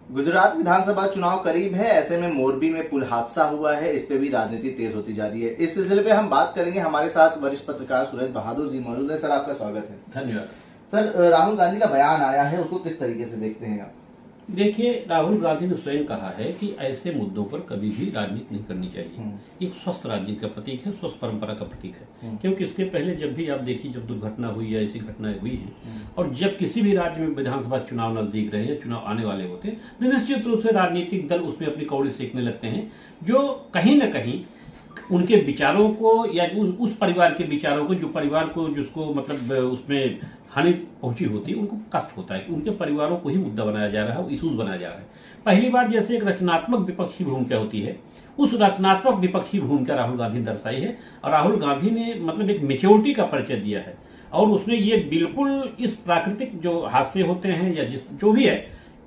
गुजरात विधानसभा चुनाव करीब है, ऐसे में मोरबी में पुल हादसा हुआ है, इस पे भी राजनीति तेज होती जा रही है। इस सिलसिले पे हम बात करेंगे। हमारे साथ वरिष्ठ पत्रकार सुरेश बहादुर जी मौजूद है। सर, आपका स्वागत है। धन्यवाद। सर, राहुल गांधी का बयान आया है, उसको किस तरीके से देखते हैं आप? देखिए, राहुल गांधी ने स्वयं कहा है कि ऐसे मुद्दों पर कभी भी राजनीति नहीं करनी चाहिए। एक स्वस्थ राजनीति का प्रतीक है, स्वस्थ परंपरा का प्रतीक है। क्योंकि इसके पहले जब भी आप देखिए, जब दुर्घटना हुई या ऐसी घटनाएं हुई हैं और जब किसी भी राज्य में विधानसभा चुनाव नजदीक रहे या चुनाव आने वाले होते हैं, तो निश्चित रूप से राजनीतिक दल उसमें अपनी कौड़ी सेकने लगते हैं, जो कहीं न कहीं उनके विचारों को या उस परिवार के विचारों को, जो परिवार को जिसको मतलब उसमें हानि पहुंची होती है, उनको कष्ट होता है कि उनके परिवारों को ही मुद्दा बनाया जा रहा है, इशूज बनाया जा रहा है। पहली बार जैसे एक रचनात्मक विपक्षी भूमिका होती है, उस रचनात्मक विपक्षी भूमिका राहुल गांधी ने दर्शाई है। और राहुल गांधी ने मतलब एक मेच्योरिटी का परिचय दिया है और उसने ये बिल्कुल इस प्राकृतिक जो हादसे होते हैं या जो भी है,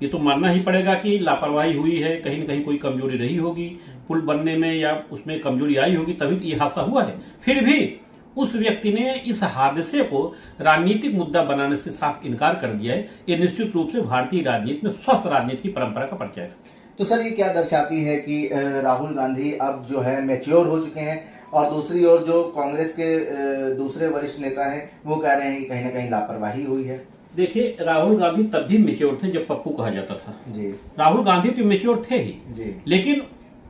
ये तो मानना ही पड़ेगा कि लापरवाही हुई है, कहीं न कहीं कोई कमजोरी रही होगी, पुल बनने में या उसमें कमजोरी आई होगी, तभी तो ये हादसा हुआ है। फिर भी उस व्यक्ति ने इस हादसे को राजनीतिक मुद्दा बनाने से साफ इनकार कर दिया है। ये निश्चित रूप से भारतीय राजनीति में स्वस्थ राजनीति की परंपरा का परिचय है। तो सर, ये क्या दर्शाती है कि राहुल गांधी अब जो है मैच्योर हो चुके हैं, और दूसरी ओर जो कांग्रेस के दूसरे वरिष्ठ नेता हैं वो कह रहे हैं कि कहीं ना कहीं लापरवाही हुई है। देखिए, राहुल गांधी तब भी मेच्योर थे जब पप्पू कहा जाता था जी। राहुल गांधी तो मेच्योर थे ही जी, लेकिन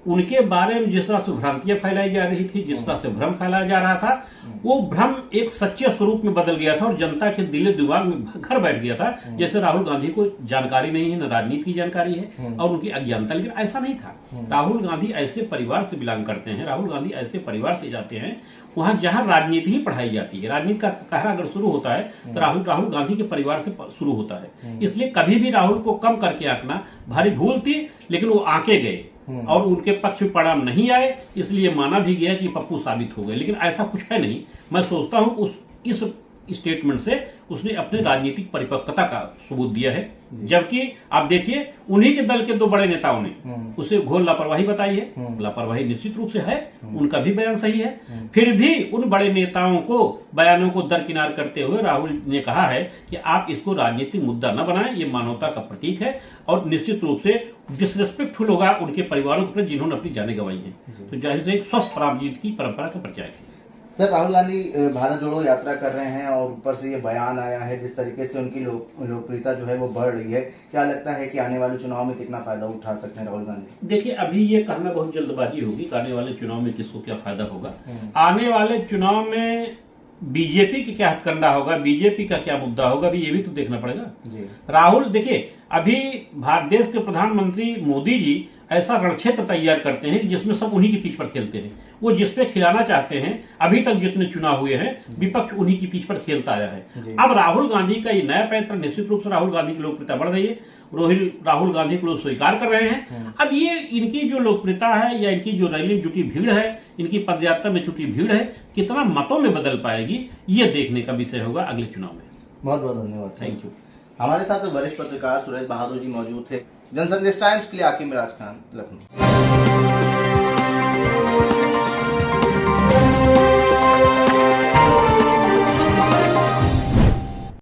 उनके बारे में जिस तरह से भ्रांतियां फैलाई जा रही थी, जिस तरह से भ्रम फैलाया जा रहा था, वो भ्रम एक सच्चे स्वरूप में बदल गया था और जनता के दिले दिमाग में घर बैठ गया था। जैसे राहुल गांधी को जानकारी नहीं है, न राजनीति की जानकारी है और उनकी अज्ञानता। लेकिन ऐसा नहीं था। राहुल गांधी ऐसे परिवार से बिलोंग करते हैं, राहुल गांधी ऐसे परिवार से जाते हैं वहां जहां राजनीति ही पढ़ाई जाती है। राजनीति का कहरा अगर शुरू होता है तो राहुल गांधी के परिवार से शुरू होता है। इसलिए कभी भी राहुल को कम करके आंकना भारी भूल थी, लेकिन वो आंके गए और उनके पक्ष में परिणाम नहीं आए, इसलिए माना भी गया कि पप्पू साबित हो गए। लेकिन ऐसा कुछ है नहीं। मैं सोचता हूं इस स्टेटमेंट से उसने अपने राजनीतिक परिपक्वता का सबूत दिया है। जबकि आप देखिए, उन्हीं के दल के दो बड़े नेताओं ने उसे घोर लापरवाही बताई है। लापरवाही निश्चित रूप से है, उनका भी बयान सही है। फिर भी उन बड़े नेताओं को बयानों को दरकिनार करते हुए राहुल ने कहा है कि आप इसको राजनीतिक मुद्दा न बनाएं, ये मानवता का प्रतीक है और निश्चित रूप से डिसरेस्पेक्टफुल होगा उनके परिवारों पर जिन्होंने अपनी जानें गंवाई हैं। तो जाहिर से एक स्वस्थ राजनीति की परंपरा का परिचय है। सर, राहुल गांधी भारत जोड़ो यात्रा कर रहे हैं और ऊपर से ये बयान आया है, जिस तरीके से उनकी लोकप्रियता जो है वो बढ़ रही है, क्या लगता है कि आने वाले चुनाव में कितना फायदा उठा सकते हैं राहुल गांधी? देखिए, अभी ये कहना बहुत जल्दबाजी होगी कि आने वाले चुनाव में किसको क्या फायदा होगा। आने वाले चुनाव में बीजेपी की क्या हथकंडा होगा, बीजेपी का क्या मुद्दा होगा, अभी ये भी तो देखना पड़ेगा जी। राहुल, देखिए, अभी भारत देश के प्रधानमंत्री मोदी जी ऐसा रणक्षेत्र तैयार करते हैं जिसमें सब उन्हीं की पीठ पर खेलते हैं। वो जिसपे खिलाना चाहते हैं, अभी तक जितने चुनाव हुए हैं विपक्ष उन्हीं की पीठ पर खेलता आया है। अब राहुल गांधी का ये नया पैंतरा, निश्चित रूप से राहुल गांधी की लोकप्रियता बढ़ रही है, राहुल गांधी को लोग स्वीकार कर रहे हैं। अब ये इनकी जो लोकप्रियता है या इनकी जो रैली में जुटी भीड़ है, इनकी पदयात्रा में जुटी भीड़ है, कितना मतों में बदल पाएगी, ये देखने का विषय होगा अगले चुनाव में। बहुत बहुत धन्यवाद। Thank you. हमारे साथ वरिष्ठ पत्रकार सुरेश बहादुर जी मौजूद थे। जनसंदेश टाइम्स के लिए आकिब मिराज खान, लखनऊ।